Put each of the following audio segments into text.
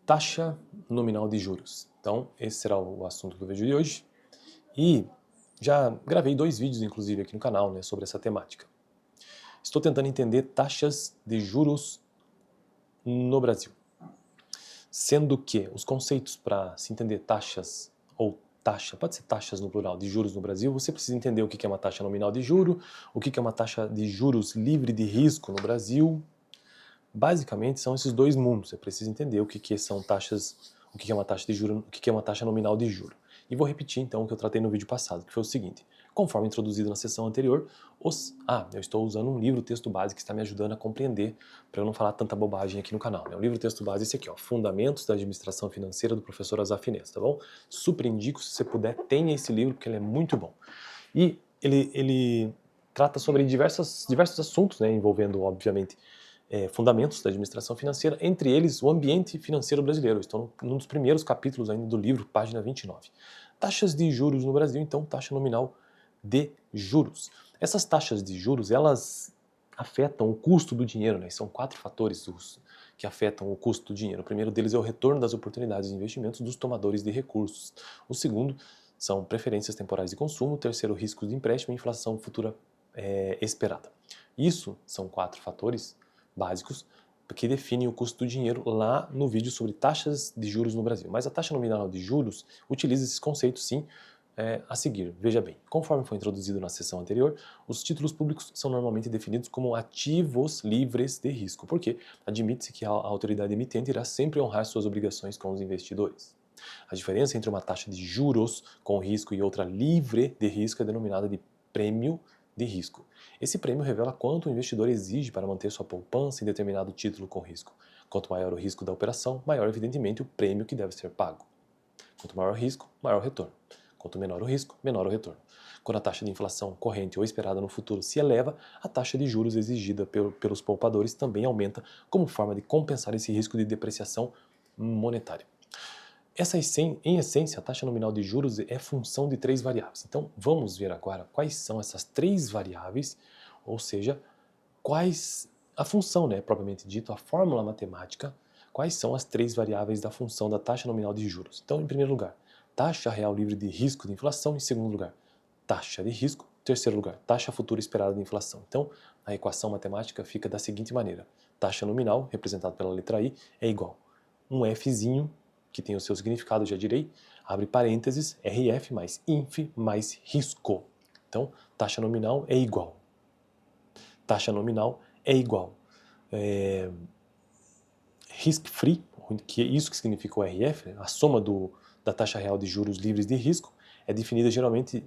Taxa nominal de juros. Então, esse será o assunto do vídeo de hoje. E já gravei 2 vídeos, inclusive, aqui no canal, né, sobre essa temática. Estou tentando entender taxas de juros no Brasil. Sendo que os conceitos para se entender taxas, ou taxa, pode ser taxas no plural, de juros no Brasil, você precisa entender o que é uma taxa nominal de juro, o que é uma taxa de juros livre de risco no Brasil. Basicamente são esses dois mundos. Você precisa entender o que são taxas, o que é uma taxa de juro, o que é uma taxa nominal de juro. E vou repetir então o que eu tratei no vídeo passado, que foi o seguinte: conforme introduzido na sessão anterior, eu estou usando um livro texto base que está me ajudando a compreender, para eu não falar tanta bobagem aqui no canal, né? O livro texto base é esse aqui, ó, Fundamentos da Administração Financeira, do professor Azaf Inês, tá bom? Super indico, se você puder, tenha esse livro, porque ele é muito bom. E ele trata sobre diversos assuntos, né, envolvendo, obviamente, fundamentos da administração financeira, entre eles o ambiente financeiro brasileiro. Estou num dos primeiros capítulos ainda do livro, página 29. Taxas de juros no Brasil, então, taxa nominal de juros. Essas taxas de juros, elas afetam o custo do dinheiro, né? São 4 fatores que afetam o custo do dinheiro. O primeiro deles é o retorno das oportunidades de investimentos dos tomadores de recursos. O segundo são preferências temporais de consumo. O terceiro, risco de empréstimo e inflação futura esperada. Isso são 4 fatores básicos que definem o custo do dinheiro lá no vídeo sobre taxas de juros no Brasil. Mas a taxa nominal de juros utiliza esses conceitos sim a seguir. Veja bem, conforme foi introduzido na sessão anterior, os títulos públicos são normalmente definidos como ativos livres de risco, porque admite-se que a autoridade emitente irá sempre honrar suas obrigações com os investidores. A diferença entre uma taxa de juros com risco e outra livre de risco é denominada de prêmio de risco. Esse prêmio revela quanto o investidor exige para manter sua poupança em determinado título com risco. Quanto maior o risco da operação, maior evidentemente o prêmio que deve ser pago. Quanto maior o risco, maior o retorno. Quanto menor o risco, menor o retorno. Quando a taxa de inflação corrente ou esperada no futuro se eleva, a taxa de juros exigida pelos poupadores também aumenta como forma de compensar esse risco de depreciação monetária. Em essência, a taxa nominal de juros é função de 3 variáveis. Então, vamos ver agora quais são essas 3 variáveis, ou seja, a função, né, propriamente dito, a fórmula matemática, quais são as 3 variáveis da função da taxa nominal de juros. Então, em primeiro lugar, taxa real livre de risco de inflação. Em segundo lugar, taxa de risco. Em terceiro lugar, taxa futura esperada de inflação. Então, a equação matemática fica da seguinte maneira: taxa nominal, representada pela letra I, é igual a um Fzinho, que tem o seu significado, já direi, abre parênteses, RF mais INF mais risco. Então, taxa nominal é igual. Taxa nominal é igual. Risk-free, que é isso que significa o RF, a soma da taxa real de juros livres de risco, é definida geralmente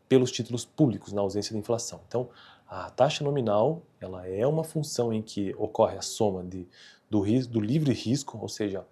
pelos títulos públicos, na ausência de inflação. Então, a taxa nominal ela é uma função em que ocorre a soma do livre risco, ou seja,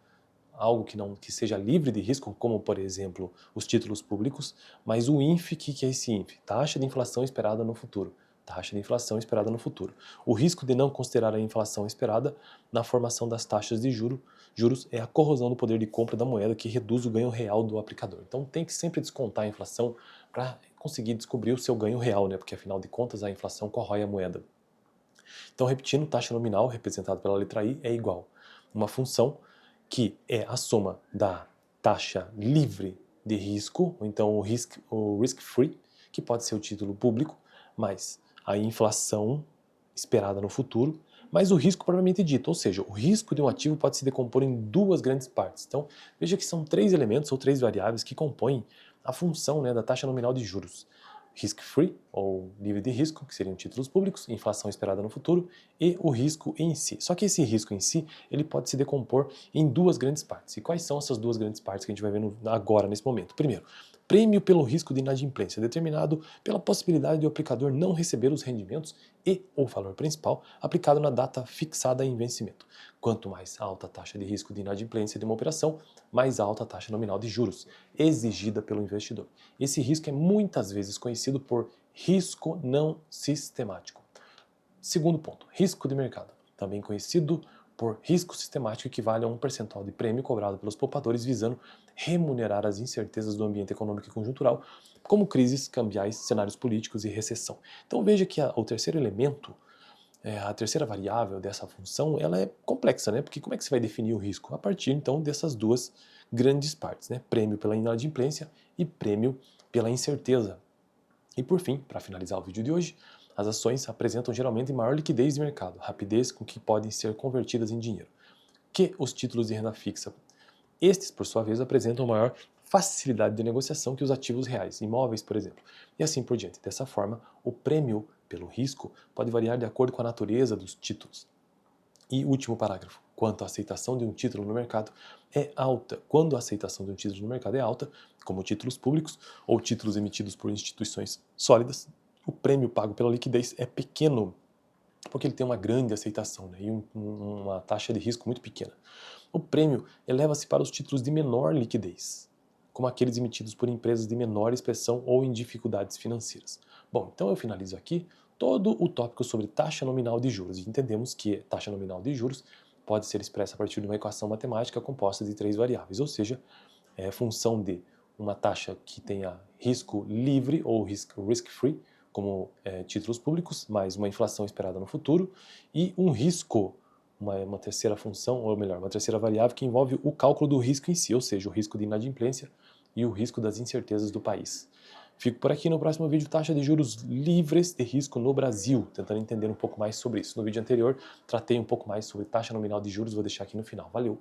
algo que seja livre de risco, como, por exemplo, os títulos públicos, mas o INF, que é esse INF? Taxa de inflação esperada no futuro. Taxa de inflação esperada no futuro. O risco de não considerar a inflação esperada na formação das taxas de juros é a corrosão do poder de compra da moeda, que reduz o ganho real do aplicador. Então tem que sempre descontar a inflação para conseguir descobrir o seu ganho real, né? Porque afinal de contas a inflação corrói a moeda. Então, repetindo, taxa nominal, representada pela letra I, é igual a uma função que é a soma da taxa livre de risco, ou então o risk-free, que pode ser o título público, mais a inflação esperada no futuro, mais o risco propriamente dito, ou seja, o risco de um ativo pode se decompor em 2 grandes partes. Então, veja que são 3 elementos ou 3 variáveis que compõem a função, né, da taxa nominal de juros. Risk-free, ou livre de risco, que seriam títulos públicos, inflação esperada no futuro, e o risco em si. Só que esse risco em si, ele pode se decompor em 2 grandes partes. E quais são essas 2 grandes partes que a gente vai ver agora, nesse momento? Primeiro, prêmio pelo risco de inadimplência, determinado pela possibilidade de o aplicador não receber os rendimentos e ou valor principal aplicado na data fixada em vencimento. Quanto mais alta a taxa de risco de inadimplência de uma operação, mais alta a taxa nominal de juros exigida pelo investidor. Esse risco é muitas vezes conhecido por risco não sistemático. Segundo ponto, risco de mercado, também conhecido por risco sistemático, equivale a um percentual de prêmio cobrado pelos poupadores visando remunerar as incertezas do ambiente econômico e conjuntural, como crises cambiais, cenários políticos e recessão. Então veja que o terceiro elemento A terceira variável dessa função, ela é complexa, né? Porque como é que você vai definir o risco? A partir, então, dessas duas grandes partes, né? Prêmio pela inadimplência e prêmio pela incerteza. E por fim, para finalizar o vídeo de hoje, as ações apresentam geralmente maior liquidez de mercado, rapidez com que podem ser convertidas em dinheiro, que os títulos de renda fixa. Estes, por sua vez, apresentam maior facilidade de negociação que os ativos reais, imóveis, por exemplo, e assim por diante. Dessa forma, o prêmio pelo risco pode variar de acordo com a natureza dos títulos. E último parágrafo. Quanto à aceitação de um título no mercado é alta. Quando a aceitação de um título no mercado é alta, como títulos públicos ou títulos emitidos por instituições sólidas, o prêmio pago pela liquidez é pequeno, porque ele tem uma grande aceitação, né, e uma taxa de risco muito pequena. O prêmio eleva-se para os títulos de menor liquidez, como aqueles emitidos por empresas de menor expressão ou em dificuldades financeiras. Bom, então eu finalizo aqui todo o tópico sobre taxa nominal de juros. E entendemos que taxa nominal de juros pode ser expressa a partir de uma equação matemática composta de três variáveis, ou seja, é função de uma taxa que tenha risco livre ou risk-free, como títulos públicos, mais uma inflação esperada no futuro, e um risco, uma terceira função, ou melhor, uma terceira variável que envolve o cálculo do risco em si, ou seja, o risco de inadimplência e o risco das incertezas do país. Fico por aqui. No próximo vídeo, taxa de juros livres de risco no Brasil, tentando entender um pouco mais sobre isso. No vídeo anterior, tratei um pouco mais sobre taxa nominal de juros, vou deixar aqui no final. Valeu!